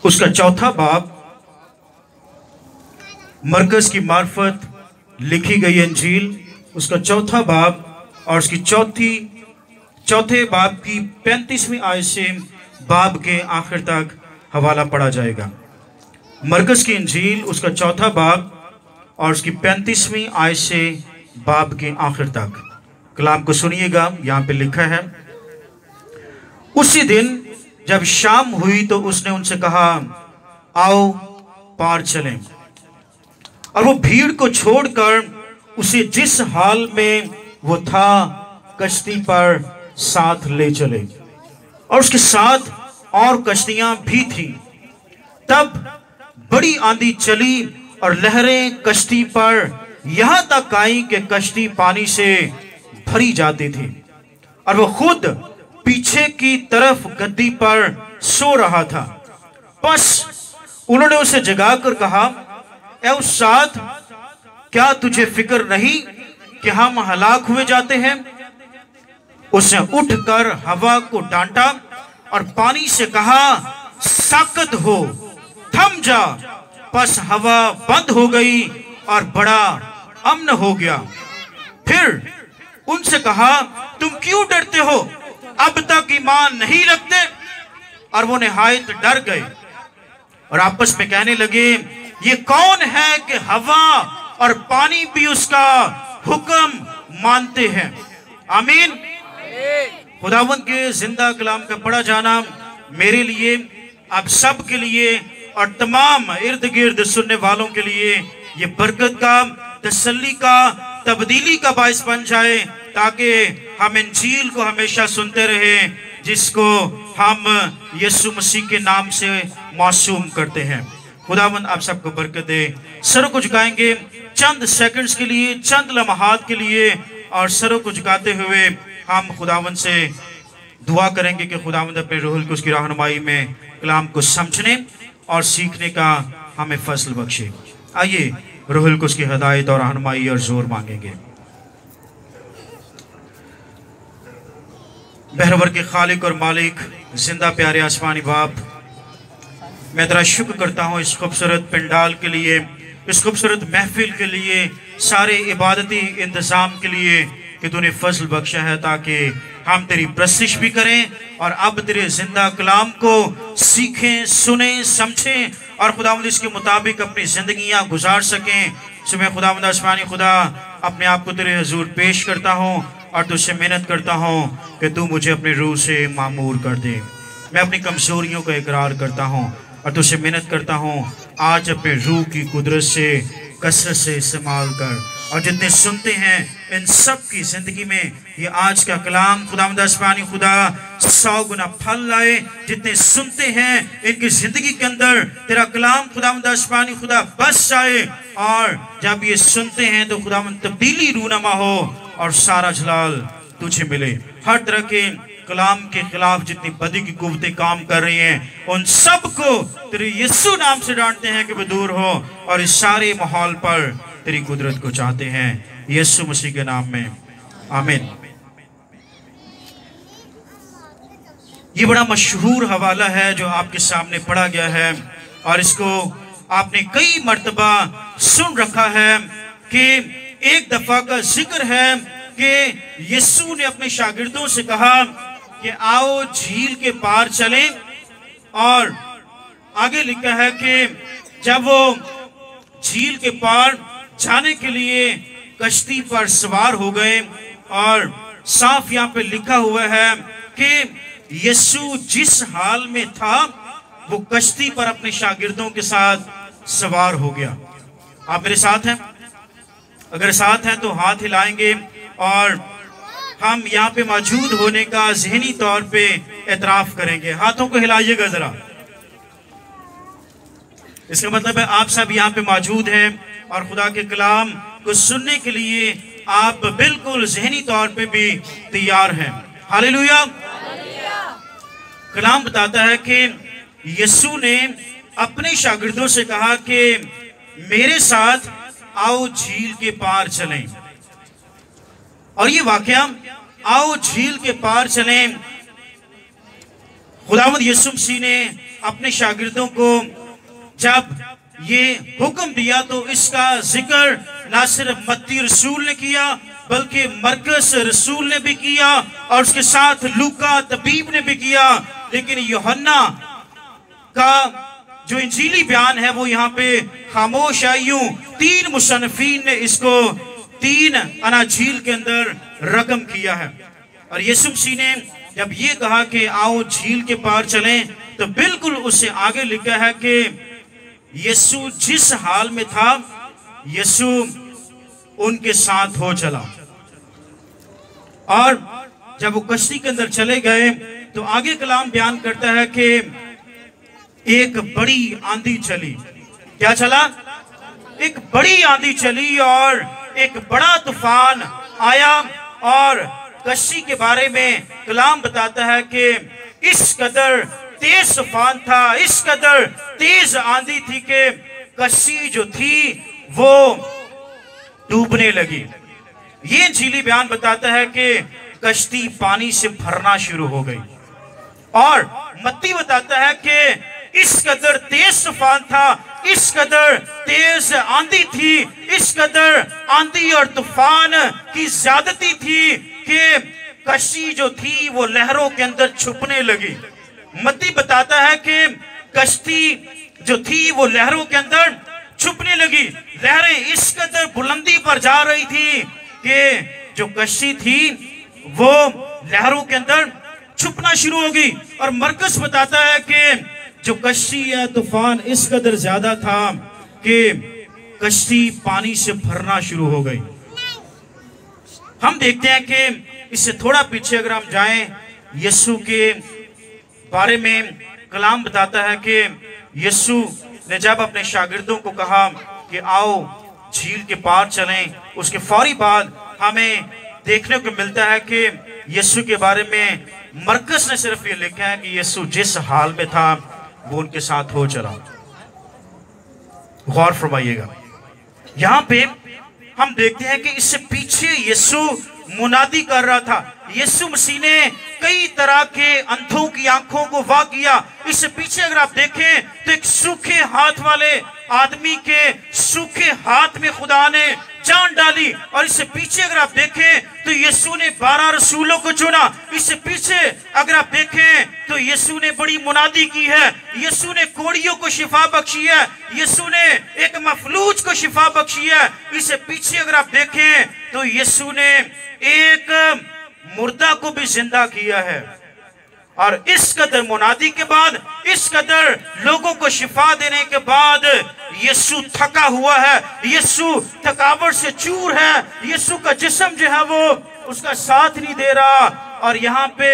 उसका चौथा बाब, मरकज की मार्फत लिखी गई अंजील, उसका चौथा बाब और उसकी चौथे बाब की 35वीं आयत से बाब के आखिर तक हवाला पढ़ा जाएगा। मरकज की अंजील उसका चौथा बाब और उसकी 35वीं आयत से बाब के आखिर तक। कलाम को सुनिएगा, यहाँ पे लिखा है, उसी दिन जब शाम हुई तो उसने उनसे कहा, आओ पार चलें। और वो भीड़ को छोड़कर उसे जिस हाल में वो था कश्ती पर साथ ले चले, और उसके साथ और कश्तियां भी थीं। तब बड़ी आंधी चली और लहरें कश्ती पर यहां तक आई कि कश्ती पानी से भरी जाती थी, और वो खुद पीछे की तरफ गद्दी पर सो रहा था। बस उन्होंने उसे जगाकर कहा, ऐ उस्ताद, क्या तुझे फिक्र नहीं कि हम हलाक हुए जाते हैं? उसने उठकर हवा को डांटा और पानी से कहा, साकत हो, थम जा। बस हवा बंद हो गई और बड़ा अमन हो गया। फिर उनसे कहा, तुम क्यों डरते हो? अब तक ईमान नहीं रखते? और वो निहायत डर गए और आपस में कहने लगे, ये कौन है कि हवा और पानी भी उसका हुक्म मानते हैं? आमीन। खुदावंद के जिंदा कलाम का पढ़ा जाना मेरे लिए, आप सब के लिए और तमाम इर्द गिर्द सुनने वालों के लिए ये बरकत का, तसल्ली का, तब्दीली का बाइस बन जाए, ताकि हम इंजील को हमेशा सुनते रहे, जिसको हम यीशु मसीह के नाम से मासूम करते हैं। खुदावंद आप सबको बरकत दे। सरों को झुकाएंगे चंद सेकंड्स के लिए, चंद लम्हात के लिए, और सरों को झुकाते हुए हम खुदावंद से दुआ करेंगे कि खुदावंद अपने रूह को उसकी रहनुमाई में कलाम को समझने और सीखने का हमें फजल बख्शे। आइए रूह को उसकी हिदायत और रहनुमाई और जोर मांगेंगे। बहरवर के खालिक और मालिक, जिंदा प्यारे आसमानी बाप, मैं तेरा शुक्र करता हूँ इस खूबसूरत पंडाल के लिए, इस खूबसूरत महफिल के लिए, सारे इबादती इंतज़ाम के लिए कि तूने फजल बख्शा है, ताकि हम तेरी प्रस्तिश भी करें और अब तेरे जिंदा कलाम को सीखें, सुने, समझें और खुदावंद इसके मुताबिक अपनी जिंदगियां गुजार सकें। सो मैं खुदावंद आसमानी खुदा अपने आप को तेरे हुजूर पेश करता हूँ और तुझसे मेहनत करता हूँ कि तू मुझे अपने रूह से मामूर कर दे। मैं अपनी कमजोरियों का इकरार करता हूँ और तुझसे मेहनत करता हूँ, आज अपने रूह की कुदरत से कसरत से इस्तेमाल कर, और जितने सुनते हैं इन सब की जिंदगी में ये आज का कलाम खुदावंद आसमानी खुदा 100 गुना फल लाए। जितने सुनते हैं इनकी जिंदगी के अंदर तेरा कलाम खुदावंद आसमानी खुदा बस जाए, और जब ये सुनते हैं तो खुदावंद तब्दीली रूनमा हो और सारा जलाल तुझे मिले। हर तरह के कलाम के खिलाफ जितनी बदी की कुव्वतें काम कर रही हैं, उन सब को तेरे यीशु नाम से डांटते हैं कि वो दूर हो, और इस सारे माहौल पर तेरी कुदरत को चाहते हैं, यीशु मसीह के नाम में, आमीन। ये बड़ा मशहूर हवाला है जो आपके सामने पढ़ा गया है, और इसको आपने कई मर्तबा सुन रखा है कि एक दफा का जिक्र है कि यीशु ने अपने शागिर्दों से कहा कि आओ झील के पार चलें, और आगे लिखा है कि जब वो झील के पार जाने के लिए कश्ती पर सवार हो गए, और साफ यहाँ पे लिखा हुआ है कि यीशु जिस हाल में था वो कश्ती पर अपने शागिर्दों के साथ सवार हो गया। आप मेरे साथ हैं? अगर साथ हैं तो हाथ हिलाएंगे और हम यहाँ पे मौजूद होने का ज़हनी तौर पे एतराफ़ करेंगे। हाथों को हिलाइएगा जरा। इसका मतलब है आप सब यहाँ पे मौजूद हैं और खुदा के कलाम को सुनने के लिए आप बिल्कुल ज़हनी तौर पे भी तैयार हैं। हालेलुया। कलाम बताता है कि यीशु ने अपने शागिर्दों से कहा कि मेरे साथ आओ झील के पार चलें, और ये वाकया आओ झील के पार चलें खुदावंद यीशु मसीह ने अपने शागिर्दों को जब ये हुक्म दिया तो इसका जिक्र ना सिर्फ मत्ती रसूल ने किया बल्कि मरकस रसूल ने भी किया और उसके साथ लूका तबीब ने भी किया। लेकिन यूहन्ना का जो इंजीली बयान है वो यहाँ पे खामोश है। यूं 3 मुसन्निफीन ने इसको 3 अनाजील के अंदर रकम किया है। और यीशु मसीह ने जब ये कहा कि आओ झील के पार चलें तो बिल्कुल उससे आगे लिखा है कि यीशु जिस हाल में था यीशु उनके साथ हो चला। और जब वो कश्ती के अंदर चले गए तो आगे कलाम बयान करता है कि एक बड़ी आंधी चली। क्या चला? एक बड़ी आंधी चली और एक बड़ा तूफान आया। और कश्ती के बारे में कलाम बताता है कि इस कदर तेज तूफान था, इस कदर तेज आंधी थी कि कश्ती जो थी वो डूबने लगी। ये इंजीली बयान बताता है कि कश्ती पानी से भरना शुरू हो गई। और मत्ती बताता है कि इस कदर तेज तूफान था, इस कदर तेज आंधी थी, इस कदर आंधी और तूफान की ज्यादती थी कि कश्ती जो थी वो लहरों के अंदर छुपने लगी। मत्ती बताता है कि कश्ती जो थी वो लहरों के अंदर छुपने लगी। लहरें इस कदर बुलंदी पर जा रही थी कि जो कश्ती थी वो लहरों के अंदर छुपना शुरू हो गई। और मरकस बताता है कि जो कश्ती या तूफान इस कदर ज्यादा था कि कश्ती पानी से भरना शुरू हो गई। हम देखते हैं कि इससे थोड़ा पीछे अगर हम जाएं, यीशु के बारे में कलाम बताता है कि यीशु ने जब अपने शागिर्दों को कहा कि आओ झील के पार चलें, उसके फौरी बाद हमें देखने को मिलता है कि यीशु के बारे में मरकस ने सिर्फ ये लिखा है कि यीशु जिस हाल में था वो उनके साथ हो चला। गौर फरमाइएगा, यहाँ पे हम देखते हैं कि इससे पीछे यीशु मुनादी कर रहा था। यीशु मसीह ने कई तरह के अंधों की आंखों को वाह किया। इससे पीछे अगर आप देखें तो एक सूखे हाथ वाले आदमी के सूखे हाथ में खुदा ने जान डाली। और इससे पीछे अगर आप देखें तो यीशु ने 12 रसूलों को चुना। इससे पीछे अगर आप देखें तो यीशु ने बड़ी मुनादी की है। यीशु ने कोड़ियों को शिफा बख्शी है, यीशु ने एक मफलूज को शिफा बख्शी है। इससे पीछे अगर आप देखें तो यीशु ने एक मुर्दा को भी जिंदा किया है। और इस कदर मुनादी के बाद, इस कदर लोगों को शिफा देने के बाद यीशु थका हुआ है, यीशु थकावट से चूर है, यीशु का जिस्म जो है वो उसका साथ नहीं दे रहा। और यहाँ पे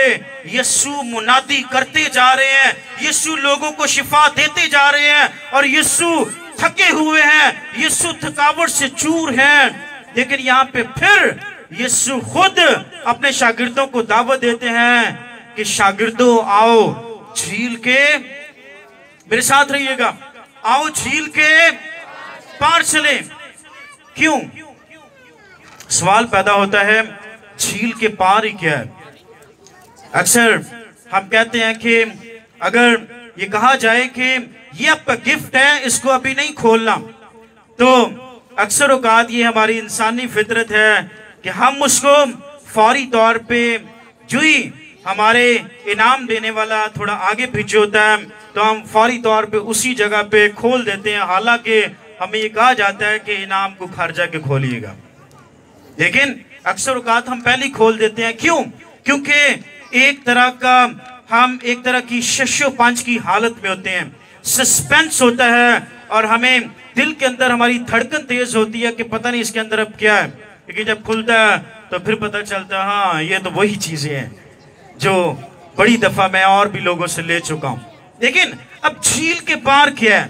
यीशु मुनादी करते जा रहे हैं, यीशु लोगों को शिफा देते जा रहे हैं और यीशु थके हुए हैं, यीशु थकावट से चूर हैं। लेकिन यहाँ पे फिर यीशु खुद अपने शागिर्दों को दावत देते हैं कि शागिर्दों आओ झील के, मेरे साथ रहिएगा, आओ झील के पार चले। क्यों? सवाल पैदा होता है झील के पार ही क्या है। अक्सर हम कहते हैं कि अगर ये कहा जाए कि ये आपका गिफ्ट है, इसको अभी नहीं खोलना, तो अक्सर औकात ये हमारी इंसानी फितरत है कि हम उसको फौरी तौर पे जो ही हमारे इनाम देने वाला थोड़ा आगे पीछे होता है तो हम फौरी तौर पे उसी जगह पे खोल देते हैं। हालांकि हमें ये कहा जाता है कि इनाम को घर जाके खोलिएगा, लेकिन अक्सर औकात हम पहले ही खोल देते हैं। क्यों? क्योंकि एक तरह की शशोपंच की हालत में होते हैं, सस्पेंस होता है और हमें दिल के अंदर हमारी धड़कन तेज होती है कि पता नहीं इसके अंदर अब क्या है। लेकिन जब खुलता है तो फिर पता चलता है हाँ ये तो वही चीजें हैं जो बड़ी दफा मैं और भी लोगों से ले चुका हूं। लेकिन अब झील के पार क्या है,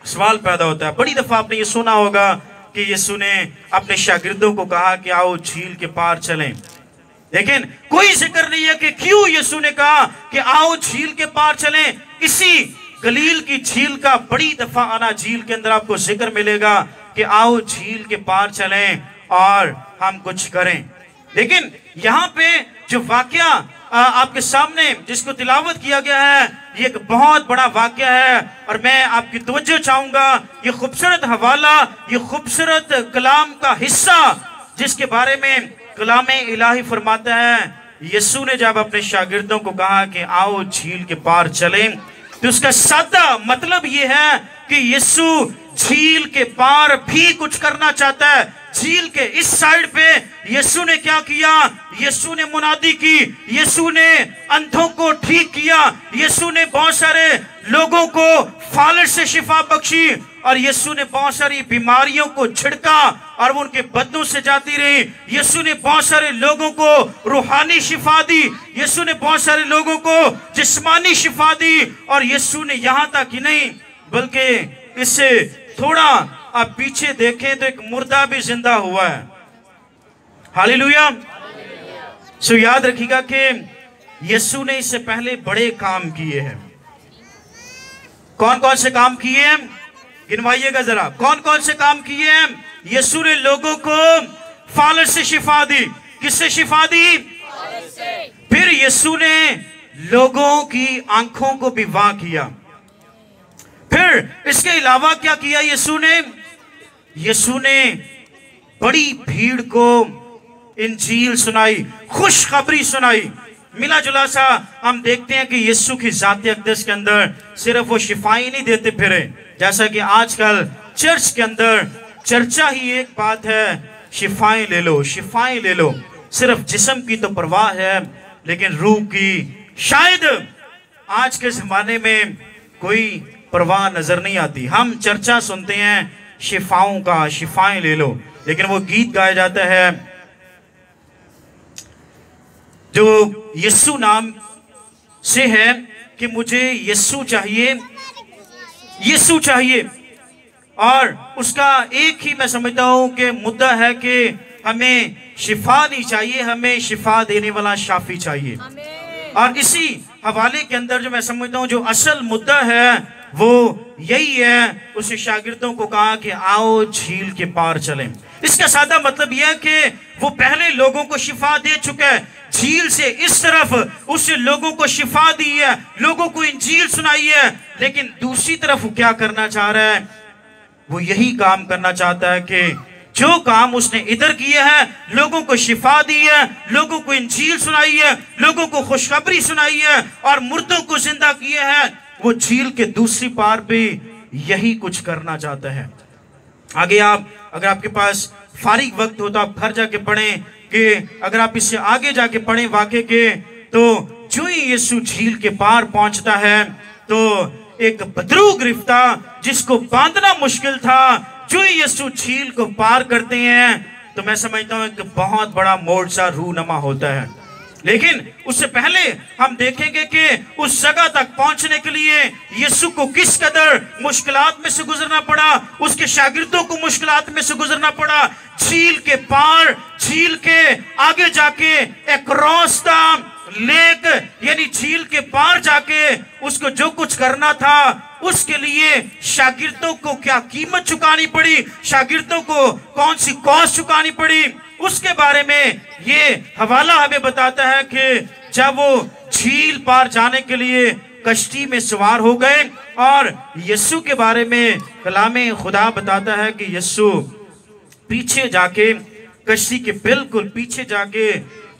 सवाल पैदा होता है। बड़ी दफा आपने ये सुना होगा कि यीशु ने अपने शागिर्दों को कहा कि आओ झील के पार चलें, लेकिन कोई जिक्र नहीं है कि क्यों यीशु ने कहा कि आओ झील के पार चलें। इसी गलील की झील का बड़ी दफा आना झील के अंदर आपको जिक्र मिलेगा कि आओ झील के पार चलें और हम कुछ करें। लेकिन यहाँ पे जो वाकया आपके सामने जिसको तिलावत किया गया है ये एक बहुत बड़ा वाक्य है और मैं आपकी तवज्जो चाहूंगा। ये खूबसूरत हवाला, ये खूबसूरत कलाम का हिस्सा जिसके बारे में कलाम इलाही फरमाता है, यीशु ने जब अपने शागिर्दों को कहा कि आओ झील के पार चलें, तो उसका सादा मतलब ये है कि यीशु झील के पार भी कुछ करना चाहता है। झील के इस साइड पे यीशु ने क्या किया? यीशु ने मुनादी की, यीशु ने अंधों को ठीक किया, यीशु ने बहुत सारे लोगों को फालिज से शिफा बख्शी और यीशु ने बहुत सारी बीमारियों को छिड़का और वो उनके बदनों से जाती रही। यीशु ने बहुत सारे लोगों को रूहानी शिफा दी, यीशु ने बहुत सारे लोगों को जिस्मानी शिफा दी और यीशु ने यहाँ तक ही नहीं बल्कि इससे थोड़ा आप पीछे देखें तो एक मुर्दा भी जिंदा हुआ है। हालेलुया। सो याद रखिएगा कि यीशु ने इससे पहले बड़े काम किए हैं। कौन कौन से काम किए हैं? गिनवाइएगा जरा, कौन कौन से काम किए हैं? यीशु ने लोगों को फालिज से शिफा दी। किससे शिफा दी? फिर यीशु ने लोगों की आंखों को भी वाह किया। फिर इसके अलावा क्या किया यीशु ने? यीशु ने बड़ी भीड़ को इंजील सुनाई, खुशखबरी सुनाई। मिला जुला सा हम देखते हैं कि यीशु की जाती अक़दस के अंदर सिर्फ वो शिफाई नहीं देते फिरे, जैसा कि आजकल चर्च के अंदर चर्चा ही एक बात है, शिफाएं ले लो, शिफाएं ले लो। सिर्फ जिस्म की तो परवाह है लेकिन रूह की शायद आज के जमाने में कोई परवाह नजर नहीं आती। हम चर्चा सुनते हैं शिफाओं का, शिफाएं ले लो, लेकिन वो गीत गाया जाता है जो यीशु नाम से है कि मुझे यीशु चाहिए, यीशु चाहिए। और उसका एक ही मैं समझता हूं कि मुद्दा है कि हमें शिफा नहीं चाहिए, हमें शिफा देने वाला शाफी चाहिए। और इसी हवाले के अंदर जो मैं समझता हूं जो असल मुद्दा है वो यही है, उसने शागिर्दों को कहा कि आओ झील के पार चलें। इसका सादा मतलब यह है कि वो पहले लोगों को शिफा दे चुका है, झील से इस तरफ उसने लोगों को शिफा दी है, लोगों को इंजील सुनाई है, लेकिन दूसरी तरफ वो क्या करना चाह रहा है? वो यही काम करना चाहता है कि जो काम उसने इधर किया है, लोगों को शिफा दी है, लोगों को इंजील सुनाई है, लोगों को खुशखबरी सुनाई है और मुर्दों को जिंदा किया है, वो झील के दूसरी पार भी यही कुछ करना चाहता है। आगे आप अगर आपके पास फारिग वक्त हो तो आप घर जाके पढ़ें कि अगर आप इससे आगे जाके पढ़ें वाक़े के, तो जो ही यीशु झील के पार पहुंचता है तो एक बदरू गिरफ्ता जिसको बांधना मुश्किल था, जो ही यीशु झील को पार करते हैं तो मैं समझता हूं एक बहुत बड़ा मोर्चा रूनमा होता है। लेकिन उससे पहले हम देखेंगे कि उस जगह तक पहुंचने के लिए यीशु को किस कदर मुश्किलात में से गुजरना पड़ा, उसके शागिर्दों को मुश्किलात में से गुजरना पड़ा। झील के पार, झील के आगे जाके एक रास्ता लेक यानी झील के पार जाके उसको जो कुछ करना था उसके लिए शागिर्दों को क्या कीमत चुकानी पड़ी, शागिर्दों को कौन सी कॉस्ट चुकानी पड़ी, उसके बारे में ये हवाला हमें बताता है कि जब वो झील पार जाने के लिए कश्ती में सवार हो गए और यीशु के बारे में कलामे खुदा बताता है कि यीशु पीछे जाके कश्ती के बिल्कुल पीछे जाके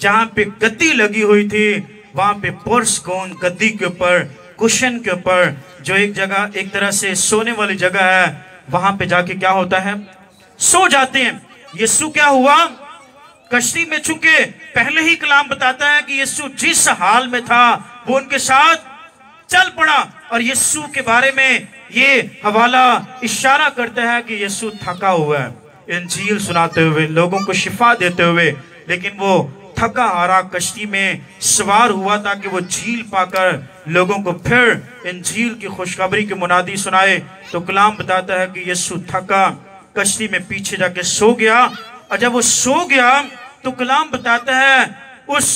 जहां पे गद्दी लगी हुई थी वहां पे पुरस कौन गद्दी के ऊपर कुशन के ऊपर जो एक जगह एक तरह से सोने वाली जगह है वहां पे जाके क्या होता है? सो जाते हैं। यीशु क्या हुआ? कश्ती में चूंकि पहले ही कलाम बताता है कि यीशु जिस हाल में था वो उनके साथ चल पड़ा और यीशु के बारे में ये हवाला इशारा करता है कि यीशु थका हुआ है इंजील सुनाते हुए, लोगों को शिफा देते हुए, लेकिन वो थका हारा कश्ती में सवार हुआ ताकि वो झील पाकर लोगों को फिर इंजील की खुशखबरी की मुनादी सुनाए। तो कलाम बताता है कि यीशु थका कश्ती में पीछे जाके सो गया और जब वो सो गया तो कलाम बताता है उस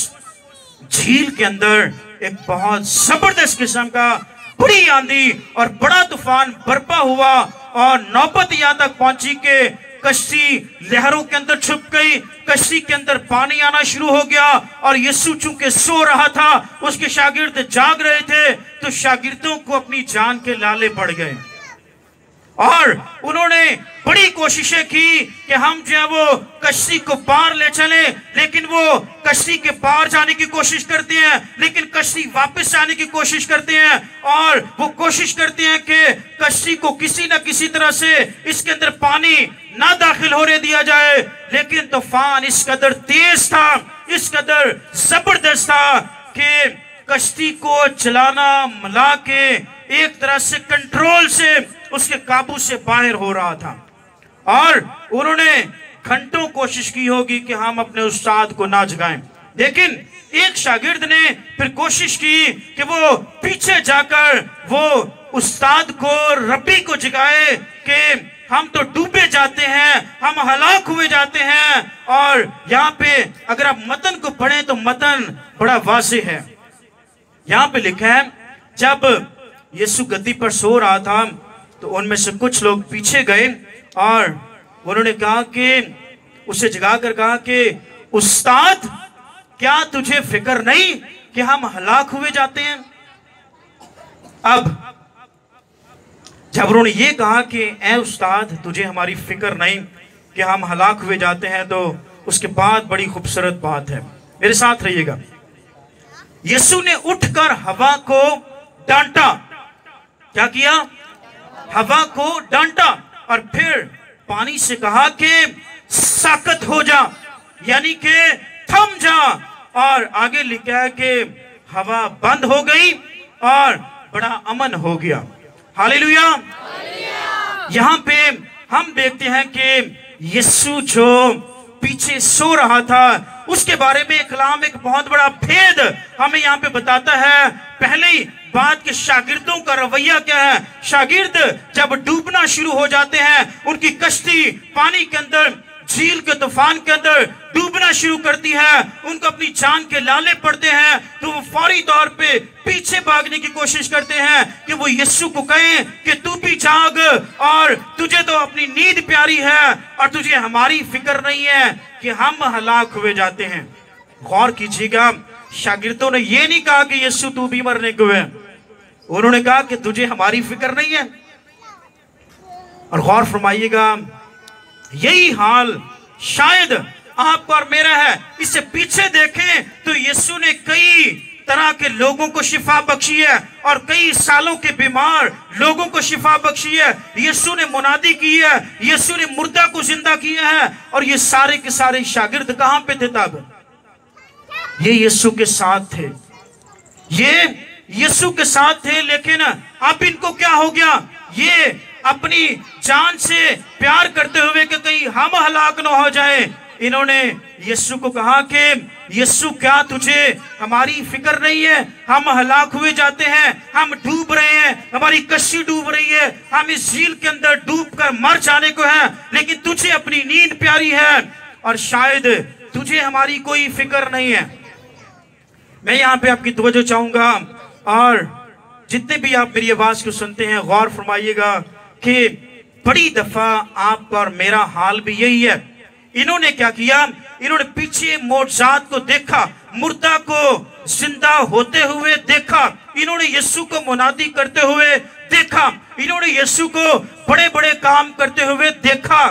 झील के अंदर एक बहुत जबरदस्त किस्म का बड़ी आंधी और बड़ा तूफान बरपा हुआ और नौबत यहाँ तक पहुंची कि कश्ती लहरों के अंदर छुप गई, कश्ती के अंदर पानी आना शुरू हो गया और यीशु चूंकि सो रहा था, उसके शागिर्द जाग रहे थे, तो शागिर्दों को अपनी जान के लाले पड़ गए और उन्होंने बड़ी कोशिशें की कि हम जो है वो कश्ती को पार ले चले, लेकिन वो कश्ती के पार जाने की कोशिश करते हैं, लेकिन कश्ती वापस आने की कोशिश करते हैं और वो कोशिश करते हैं कि कश्ती को किसी न किसी तरह से इसके अंदर पानी ना दाखिल होने दिया जाए। लेकिन तूफान इस कदर तेज था, इस कदर जबरदस्त था कि कश्ती को चलाना मिला के एक तरह से कंट्रोल से उसके काबू से बाहर हो रहा था और उन्होंने घंटों कोशिश की होगी कि हम अपने उस्ताद को ना जगाएं, लेकिन एक शागिर्द ने फिर कोशिश की कि वो पीछे जाकर वो उस्ताद को, रब्बी को जगाए कि हम तो डूबे जाते हैं, हम हलाक हुए जाते हैं। और यहाँ पे अगर आप मतन को पढ़ें तो मतन बड़ा वाज़ेह है। यहाँ पे लिखा है, जब यीशु गद्दी पर सो रहा था तो उनमें से कुछ लोग पीछे गए और उन्होंने कहा कि उसे जगाकर कहा कि उस्ताद, क्या तुझे फिक्र नहीं कि हम हलाक हुए जाते हैं? अब जब उन्होंने ये कहा कि ए उस्ताद, तुझे हमारी फिक्र नहीं कि हम हलाक हुए जाते हैं, तो उसके बाद बड़ी खूबसूरत बात है, मेरे साथ रहिएगा। यीशु ने उठकर हवा को डांटा। क्या किया? हवा को डांटा और फिर पानी से कहा कि साकत हो जा, यानी कि थम जा। और आगे लिखा है कि हवा बंद हो गई और बड़ा अमन हो गया। हालेलुया। यहाँ पे हम देखते हैं कि यीशु जो पीछे सो रहा था, उसके बारे में कलाम एक बहुत बड़ा भेद हमें यहाँ पे बताता है। पहले ही बात के शागिर्दों का रवैया क्या है। शागिर्द जब डूबना शुरू हो जाते हैं, उनकी कश्ती पानी के अंदर, झील के तूफान के अंदर डूबना शुरू करती है, उनको अपनी जान के लाले पड़ते हैं, तो वो फौरी तौर पे पीछे भागने की कोशिश करते हैं कि वो यीशु को कहें कि तू भी जाग, और तुझे तो अपनी नींद प्यारी है और तुझे हमारी फिक्र नहीं है कि हम हलाक हुए जाते हैं। गौर कीजिएगा, शागिर्दों ने ये नहीं कहा कि यीशु तू भी मरने को है, उन्होंने कहा कि तुझे हमारी फिक्र नहीं है। और गौर फरमाइएगा, यही हाल शायद आपका और मेरा है। इससे पीछे देखें तो यीशु ने कई तरह के लोगों को शिफा बख्शी है और कई सालों के बीमार लोगों को शिफा बख्शी है। यीशु ने मुनादी की है, यीशु ने मुर्दा को जिंदा किया है। और ये सारे के सारे शागिर्द कहां पे थे तब? ये यीशु के साथ थे, ये यीशु के साथ थे। लेकिन अब इनको क्या हो गया? ये अपनी जान से प्यार करते हुए कि कहीं हम हलाक न हो जाए, इन्होंने यीशु को कहा कि यीशु, क्या तुझे हमारी फिक्र नहीं है? हम हलाक हुए जाते हैं, हम डूब रहे हैं, हमारी कश्ती डूब रही है, हम इस झील के अंदर डूबकर मर जाने को है, लेकिन तुझे अपनी नींद प्यारी है और शायद तुझे हमारी कोई फिक्र नहीं है। मैं यहाँ पे आपकी तवज्जो चाहूंगा और जितने भी आप मेरी आवाज को सुनते हैं, गौर फरमाइएगा कि बड़ी दफा आपका और मेरा हाल भी यही है। इन्होंने क्या किया? इन्होंने पीछे मौजज़ात को देखा, मुर्दा को जिंदा होते हुए देखा, इन्होंने यीशु को मुनादी करते हुए देखा, इन्होंने यीशु को बड़े बड़े काम करते हुए देखा।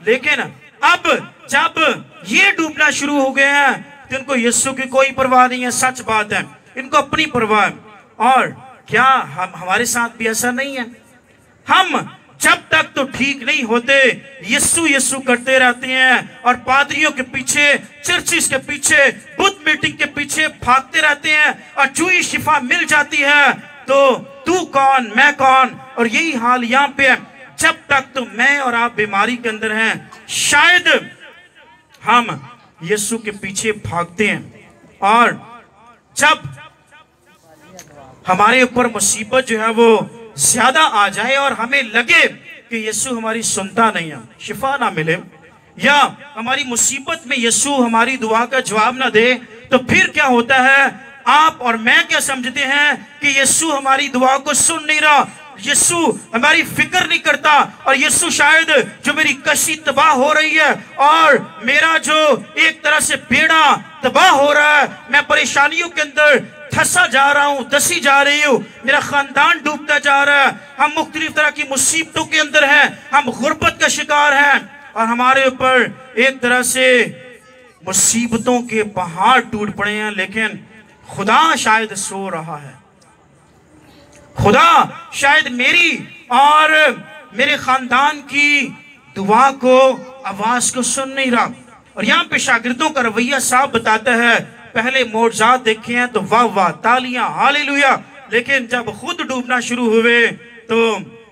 लेकिन अब जब ये डूबना शुरू हो गए हैं तो इनको यीशु की कोई परवाह नहीं है। सच बात है, इनको अपनी परवाह है। और क्या हमारे साथ भी ऐसा नहीं है? हम जब तक तो ठीक नहीं होते यीशु यीशु करते रहते हैं और पादरियों के पीछे, चर्चिस के पीछे, बुद्ध मीटिंग के पीछे भागते रहते हैं और जो ही शिफा मिल जाती है तो तू कौन मैं कौन। और यही हाल यहाँ पे है। जब तक तो मैं और आप बीमारी के अंदर हैं, शायद हम यीशु के पीछे भागते हैं। और जब हमारे ऊपर मुसीबत जो है वो ज्यादा आ जाए और हमें लगे कि यीशु हमारी सुनता नहीं है, शिफा ना मिले, या हमारी मुसीबत में यीशु हमारी दुआ का जवाब ना दे, तो फिर क्या होता है? आप और मैं क्या समझते हैं कि यीशु हमारी दुआ को सुन नहीं रहा, यीशु हमारी फिक्र नहीं करता, और यीशु शायद जो मेरी कश्ती तबाह हो रही है और मेरा जो एक तरह से बेड़ा तबाह हो रहा है, मैं परेशानियों के अंदर धंसा जा रहा हूं, धंसी जा रही हूं, मेरा खानदान डूबता जा रहा है, हम मुख्तलिफ तरह की मुसीबतों के अंदर हैं, हम गुर्बत का शिकार हैं और हमारे ऊपर एक तरह से मुसीबतों के पहाड़ टूट पड़े हैं, लेकिन खुदा शायद सो रहा है। खुदा शायद मेरी और मेरे खानदान की दुआ को, आवाज को सुन नहीं रहा। और यहाँ पे शागिर्दों का रवैया साफ बताता है, पहले मौजज़ात देखे हैं तो वाह वाह, तालियां, हालेलुया, लेकिन जब खुद डूबना शुरू हुए तो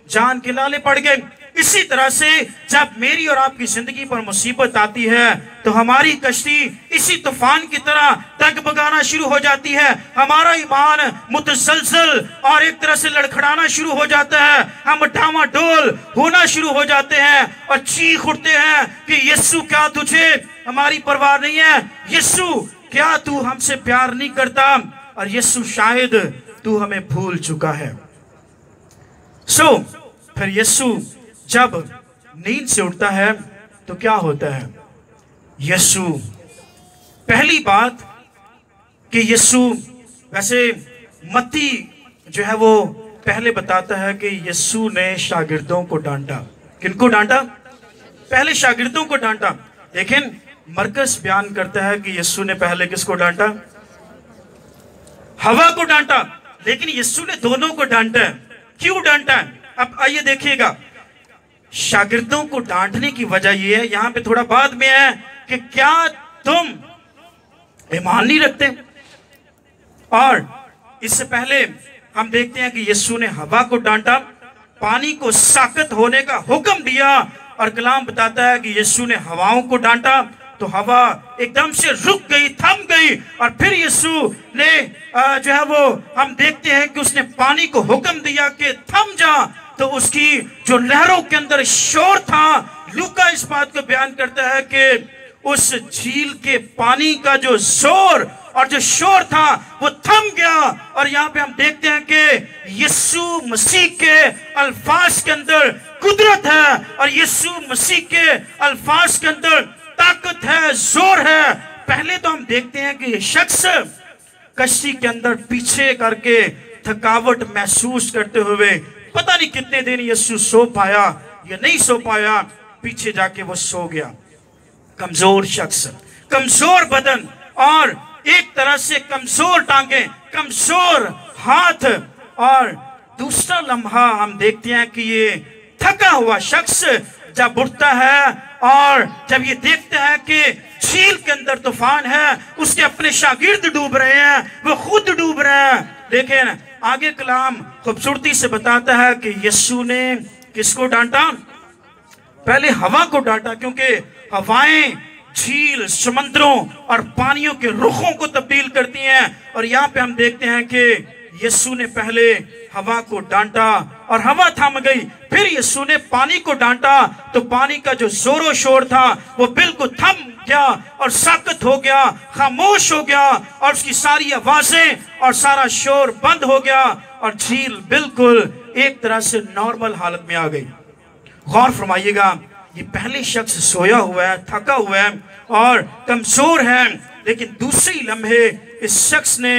जान के लाले पड़ गए। इसी तरह से जब मेरी और आपकी जिंदगी पर मुसीबत आती है तो हमारी कश्ती इसी तूफान की तरह डगमगाना शुरू हो जाती है, हमारा ईमान मुतसलसल और एक तरह से लड़खड़ाना शुरू हो जाता है, हम डामाडोल होना शुरू हो जाते हैं और चीख उठते हैं कि यीशु क्या तुझे हमारी परवाह नहीं है, यीशु क्या तू हमसे प्यार नहीं करता, और यीशु शायद तू हमें भूल चुका है। फिर यीशु जब नींद से उठता है तो क्या होता है? यीशु, पहली बात कि यीशु, वैसे मत्ती जो है वो पहले बताता है कि यीशु ने शागिर्दों को डांटा। किनको डांटा? पहले शागिर्दों को डांटा। लेकिन मरकस बयान करता है कि यीशु ने पहले किसको डांटा? हवा को डांटा। लेकिन यीशु ने दोनों को डांटा है। क्यों डांटा है? अब आइए देखिएगा। शागिर्दों को डांटने की वजह यह है, यहां पे थोड़ा बाद में है, कि क्या तुम ईमान नहीं रखते? और इससे पहले हम देखते हैं कि यीशु ने हवा को डांटा, पानी को साकत होने का हुक्म दिया, और कलाम बताता है कि यीशु ने हवाओं को डांटा तो हवा एकदम से रुक गई, थम गई। और फिर यीशु ने जो है वो हम देखते हैं कि उसने पानी को हुक्म दिया कि थम जा, तो उसकी जो लहरों के अंदर शोर था, लूका इस बात को बयान करता है कि उस झील के पानी का जो जोर और जो शोर था वो थम गया। और यहाँ पे हम देखते हैं कि यीशु मसीह के अल्फाज के अंदर कुदरत है, और यीशु मसीह के अल्फाज के अंदर ताकत है, जोर है। पहले तो हम देखते हैं कि ये शख्स कश्ती के अंदर पीछे करके थकावट महसूस करते हुए पता नहीं कितने दिन यीशु सो पाया या नहीं सो पाया, पीछे जाके वो सो गया। कमजोर शख्स, कमजोर बदन और एक तरह से कमजोर टांगे, कमजोर हाथ। और दूसरा लम्हा हम देखते हैं कि ये थका हुआ शख्स जब उठता है और जब ये देखता है कि झील के अंदर तूफान है, उसके अपने शागिर्द डूब रहे हैं, वो खुद डूब रहे हैं। लेकिन आगे कलाम खूबसूरती से बताता है कि यीशु ने किसको डांटा? पहले हवा को डांटा, क्योंकि हवाएं झील, समुद्रों और पानियों के रुखों को तब्दील करती हैं। और यहाँ पे हम देखते हैं कि यीशु ने पहले हवा को डांटा और हवा थम गई। फिर यीशु ने पानी को डांटा तो पानी का जो जोरो शोर था वो बिल्कुल थम गया और साकत हो गया, खामोश हो गया, और उसकी सारी आवाजें और सारा शोर बंद हो गया, और झील बिल्कुल एक तरह से नॉर्मल हालत में आ गई। गौर फरमाइएगा, ये पहले शख्स सोया हुआ है, थका हुआ है और कमजोर है, लेकिन दूसरे लम्हे इस शख्स ने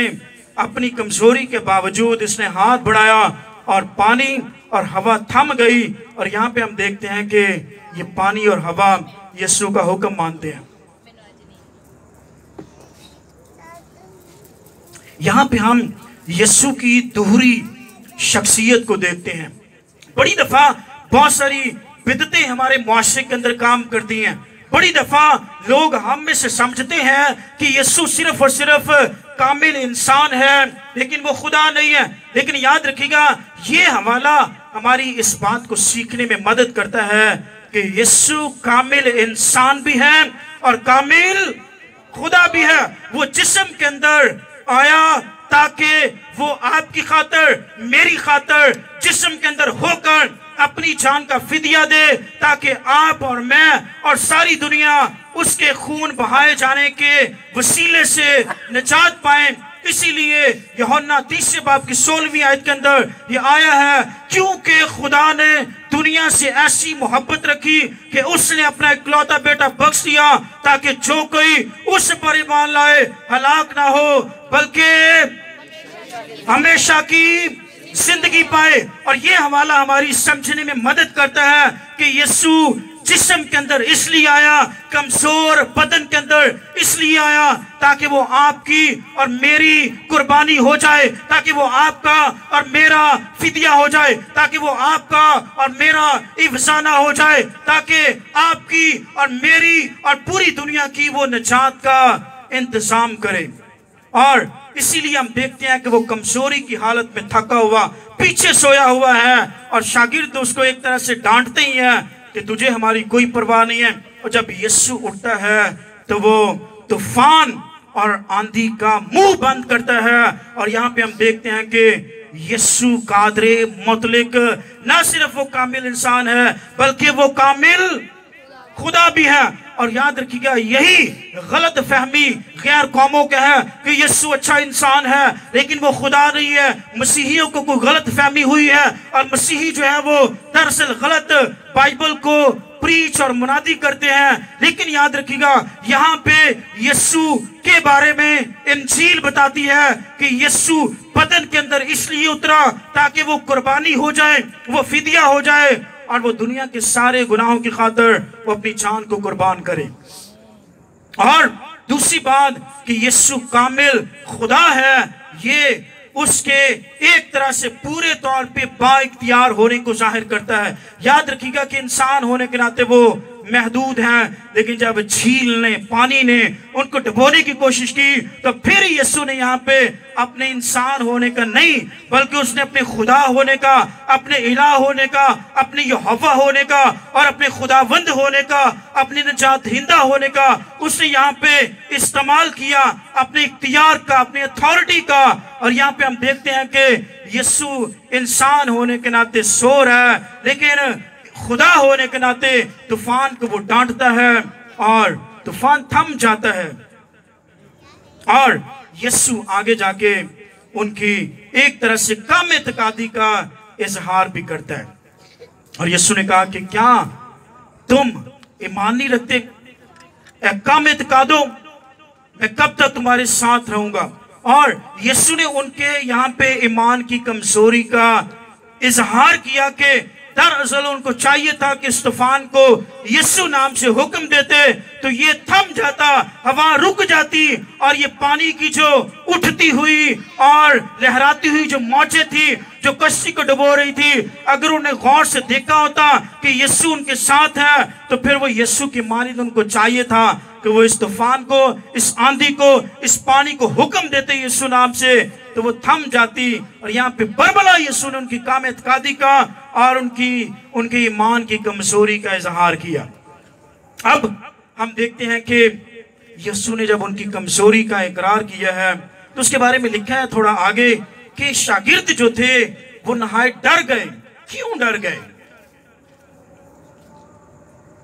अपनी कमजोरी के बावजूद इसने हाथ बढ़ाया और पानी और हवा थम गई। और यहाँ पे हम देखते हैं कि ये पानी और हवा यीशु का हुक्म मानते हैं। यहाँ पे हम यीशु की दोहरी शख्सियत को देखते हैं। बड़ी दफा बहुत सारी बिदतें हमारे मुआशरे के अंदर काम करती हैं। बड़ी दफा लोग हम में से समझते हैं कि यीशु सिर्फ और सिर्फ कामिल इंसान है, लेकिन वो खुदा नहीं है। लेकिन याद रखिएगा, ये हवाला हमारी इस बात को सीखने में मदद करता है कि यीशु कामिल इंसान भी है और कामिल खुदा भी है। वो जिस्म के अंदर आया ताकि वो आपकी खातर, मेरी खातर जिस्म के अंदर होकर अपनी जान का फिदिया दे, ताकि आप और मैं और सारी दुनिया उसके खून बहाए जाने के वसीले से निजात पाए। इसीलिए यूहन्ना 3 बाब की 16वीं आयत के अंदर ये आया है, क्योंकि खुदा ने दुनिया से ऐसी मोहब्बत रखी कि उसने अपना इकलौता बेटा बख्श दिया, ताकि जो कोई उस पर ईमान लाए हलाक ना हो बल्कि हमेशा की जिंदगी पाए। और ये हवाला हमारी समझने में मदद करता है कि यीशु जिस्म के अंदर इसलिए आया, कमजोर बदन के अंदर इसलिए आया, ताकि वो आपकी और मेरी कुर्बानी हो जाए, ताकि वो आपका और मेरा फिदिया हो जाए, ताकि वो आपका और मेरा इफ्साना हो जाए, ताकि आपकी और मेरी और पूरी दुनिया की वो निजात का इंतजाम करे। और इसीलिए हम देखते हैं कि वो कमजोरी की हालत में थका हुआ पीछे सोया हुआ है, और शागिर्द उसको एक तरह से डांटते ही हैं कि तुझे हमारी कोई परवाह नहीं है। और जब यीशु उठता है तो वो तूफान और आंधी का मुंह बंद करता है। और यहाँ पे हम देखते हैं कि यीशु कादरे मुतलक ना सिर्फ वो कामिल इंसान है बल्कि वो कामिल खुदा भी है। और याद रखिएगा, यही गलत फहमी गैर कौमों का है कि यीशु अच्छा इंसान है लेकिन वो खुदा नहीं है। मसीहियों को कोई गलत फहमी हुई है, और मसीही जो है वो दरअसल गलत बाइबल को प्रीच और मुनादी करते हैं। लेकिन याद रखिएगा, यहाँ पे यीशु के बारे में इंजील बताती है कि यीशु बदन के अंदर इसलिए उतरा ताकि वो कुर्बानी हो जाए, वो फिदिया हो जाए, और वो दुनिया के सारे गुनाहों की खातिर वो अपनी जान को कुर्बान करे। और दूसरी बात कि यीशु कामिल खुदा है, ये उसके एक तरह से पूरे तौर पे बाइख्तियार होने को जाहिर करता है। याद रखिएगा कि इंसान होने के नाते वो महदूद हैं, लेकिन जब झील ने, पानी ने उनको डुबोने की कोशिश की तो फिर यीशु ने यहाँ पे अपने इंसान होने का नहीं बल्कि उसने अपने खुदा होने का, अपने इलाह होने का, अपने यहोवा होने का और अपने खुदावंद होने का, अपने निजात दहिंदा होने का उसने यहाँ पे इस्तेमाल किया, अपने इख्तियार का, अपने अथॉरिटी का। और यहाँ पे हम देखते हैं कि यीशु इंसान होने के नाते सो रहा है, लेकिन खुदा होने के नाते तूफान को वो डांटता है और तूफान थम जाता है। और यीशु आगे जाके उनकी एक तरह से कम एतकादी का इजहार भी करता है। और यीशु ने कहा कि क्या तुम ईमान नहीं रखते? कम एतकादो, मैं कब तक तुम्हारे साथ रहूंगा। और यीशु ने उनके यहाँ पे ईमान की कमजोरी का इजहार किया कि दरअसल उनको चाहिए था कि इस तूफान को यीशु नाम से हुक्म देते तो ये थम जाता, हवा रुक जाती, और ये पानी की जो उठती हुई और लहराती हुई जो मौजें थी जो कश्ती को डुबो रही थी, अगर उन्हें गौर से देखा होता कि यीशु उनके साथ है तो फिर वो यीशु की मानिंद उनको चाहिए था कि वो इस तूफान को, इस आंधी को, इस पानी को हुक्म देते यीशु नाम से तो वो थम जाती। और यहाँ पे बरबला यीशु ने उनकी काम एतकादी का और उनके ईमान की कमजोरी का इजहार किया। अब हम देखते हैं कि यीशु ने जब उनकी कमजोरी का इकरार किया है तो उसके बारे में लिखा है थोड़ा आगे कि शागिर्द जो थे वो नहायत डर गए। क्यों डर गए?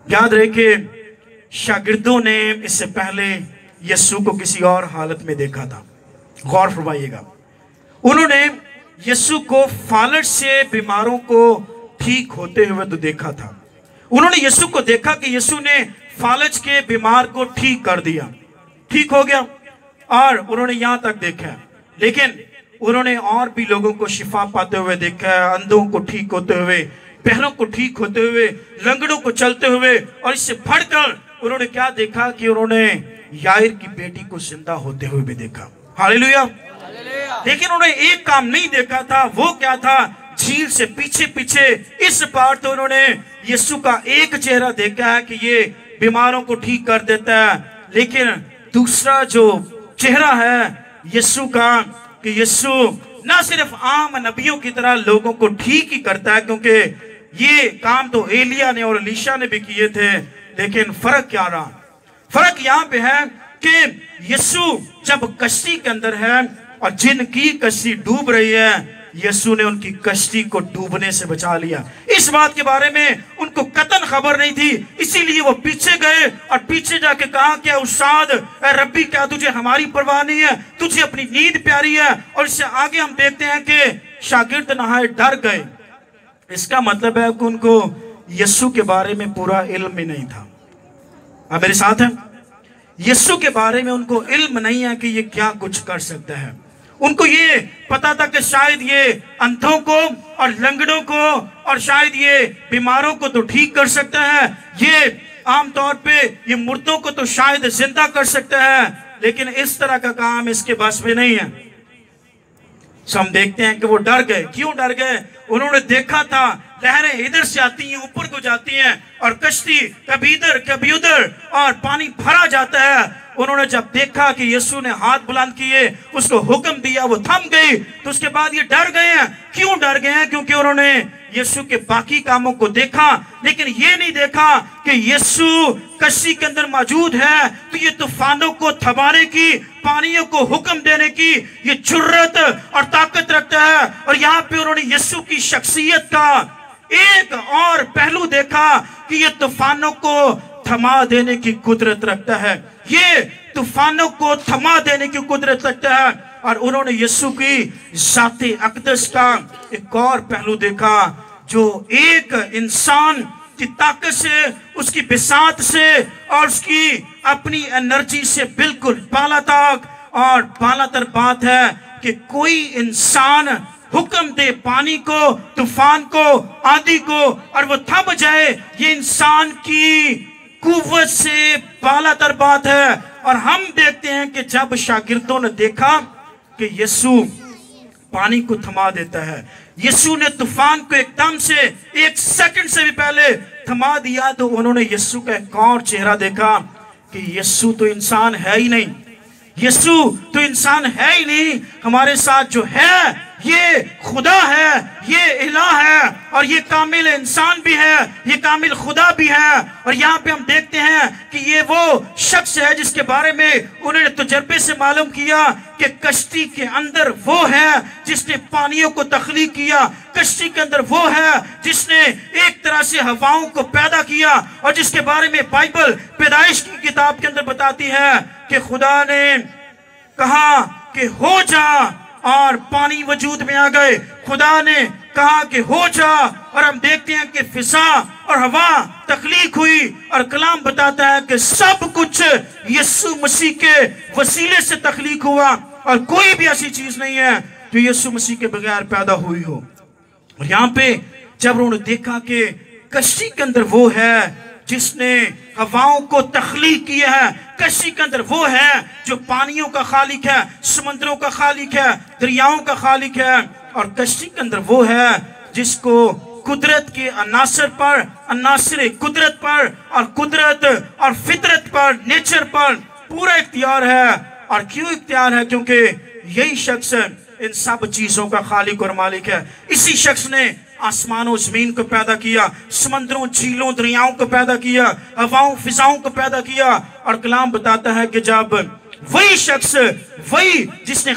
याद रहे कि शागिर्दों ने इससे पहले यीशु को किसी और हालत में देखा था। गौर फरमाइएगा, उन्होंने यीशु को फालज से बीमारों को ठीक होते हुए तो देखा था। उन्होंने यीशु को देखा कि यीशु ने फालज के बीमार को ठीक कर दिया, ठीक हो गया, और उन्होंने यहां तक देखा। लेकिन उन्होंने और भी लोगों को शिफा पाते हुए देखा है, अंधों को ठीक होते हुए, बहनों को ठीक होते हुए, लंगड़ों को चलते हुए, और इससे बढ़कर उन्होंने क्या देखा कि उन्होंने याईर की बेटी को जिंदा होते हुए भी देखा। हालेलुया। लेकिन उन्होंने एक काम नहीं देखा था, वो क्या था? झील से पीछे पीछे इस पार तो उन्होंने यीशु का एक चेहरा देखा है कि ये बीमारों को ठीक कर देता है, लेकिन दूसरा जो चेहरा है यीशु का कि यीशु ना सिर्फ आम नबियों की तरह लोगों को ठीक ही करता है, क्योंकि ये काम तो एलिया ने और एलीशा ने भी किए थे, लेकिन फर्क क्या रहा? फर्क यहाँ पे है कि यीशु जब कश्ती के अंदर है और जिनकी कश्ती डूब रही है, यीशु ने उनकी कश्ती को डूबने से बचा लिया। इस बात के बारे में उनको कतन खबर नहीं थी, इसीलिए वो पीछे गए और पीछे जाके कहा, क्या उस्ताद रब्बी, क्या तुझे हमारी परवाह नहीं है? तुझे अपनी नींद प्यारी है। और इससे आगे हम देखते हैं कि शागिर्द नहाए डर गए। इसका मतलब है कि उनको यीशु के बारे में पूरा इल्म ही नहीं था। आप मेरे साथ हैं? यीशु के बारे में उनको इल्म नहीं है कि ये क्या कुछ कर सकता है। उनको ये पता था कि शायद ये अंधों को और लंगड़ों को और शायद ये बीमारों को तो ठीक कर सकता है, ये आमतौर पे ये मुर्दों को तो शायद जिंदा कर सकता है, लेकिन इस तरह का काम इसके बस में नहीं है। सो हम देखते हैं कि वो डर गए। क्यों डर गए? उन्होंने देखा था लहरें इधर से आती हैं, ऊपर को जाती हैं और कश्ती कभी इधर कभी उधर और पानी भरा जाता है। उन्होंने जब देखा कि यीशु ने हाथ बुलंद किए, उसको हुक्म दिया, वो थम गई, तो उसके बाद ये डर गए हैं। क्यों डर गए हैं? क्योंकि उन्होंने यीशु के बाकी कामों को देखा, लेकिन ये नहीं देखा कि यीशु कश्ती के अंदर मौजूद है, तो ये तूफानों को थमाने की, पानियों को हुक्म देने की ये जुर्रत और ताकत रखता है। और यहाँ पे उन्होंने यीशु की शख्सियत का एक और पहलू देखा कि ये तूफानों को थमा देने की कुदरत रखता है, ये तूफानों को थमा देने की कुदरत रखता है। और उन्होंने यीशु की ज़ाते अक़दस का एक और पहलू देखा, जो एक इंसान की ताकत से, उसकी बिसात से और उसकी अपनी एनर्जी से बिल्कुल बालाताक और बालातर बात है कि कोई इंसान हुक्म दे पानी को, तूफान को, आंधी को और वो थम जाए, ये इंसान की कुव्वत से बालातर बात है। और हम देखते हैं कि जब शागिर्दों ने देखा कि यीशु पानी को थमा देता है, यीशु ने तूफान को एकदम से, एक सेकंड से भी पहले थमा दिया, तो उन्होंने यीशु का एक और चेहरा देखा कि यीशु तो इंसान है ही नहीं, यीशु तो इंसान है ही नहीं, हमारे साथ जो है ये खुदा है, ये इलाह है और ये कामिल इंसान भी है, ये कामिल खुदा भी है। और यहाँ पे हम देखते हैं कि ये वो शख्स है जिसके बारे में उन्होंने तजर्बे से मालूम किया कि कश्ती के अंदर वो है जिसने पानियों को तख्लीक किया, कश्ती के अंदर वो है जिसने एक तरह से हवाओं को पैदा किया, और जिसके बारे में बाइबल पैदाइश की किताब के अंदर बताती है कि खुदा ने कहा कि हो जा और पानी वजूद में आ गए। खुदा ने कहा कि हो जा, और हम देखते हैं कि फिजा और हवा तख्लीक हुई। और कलाम बताता है कि सब कुछ यीशु मसीह के वसीले से तख्लीक हुआ, और कोई भी ऐसी चीज नहीं है जो यीशु मसीह के बगैर पैदा हुई हो। और यहाँ पे जब उन्होंने देखा कि कश्ती के अंदर वो है जिसने हवाओं को तख्लीक किया है, कश्ती के अंदर वो है जो पानियों का खालिक है, समुद्रों का खालिक है, दरियाओं का खालिक है, और कश्ती के अंदर वो है जिसको कुदरत के अनासर पर, अनासर कुदरत पर और कुदरत और फितरत पर, नेचर पर पूरा इख्तियार है। और क्यों इख्तियार है? क्योंकि यही शख्स इन सब चीजों का खालिक और मालिक है। इसी शख्स ने आसमानों जमीन को पैदा किया, समंदरों, झीलों, दरियाओं को पैदा किया, हवाओं, फिजाओं को पैदा किया। और कलाम बताता है कि जब वही शख्स, वही जिसने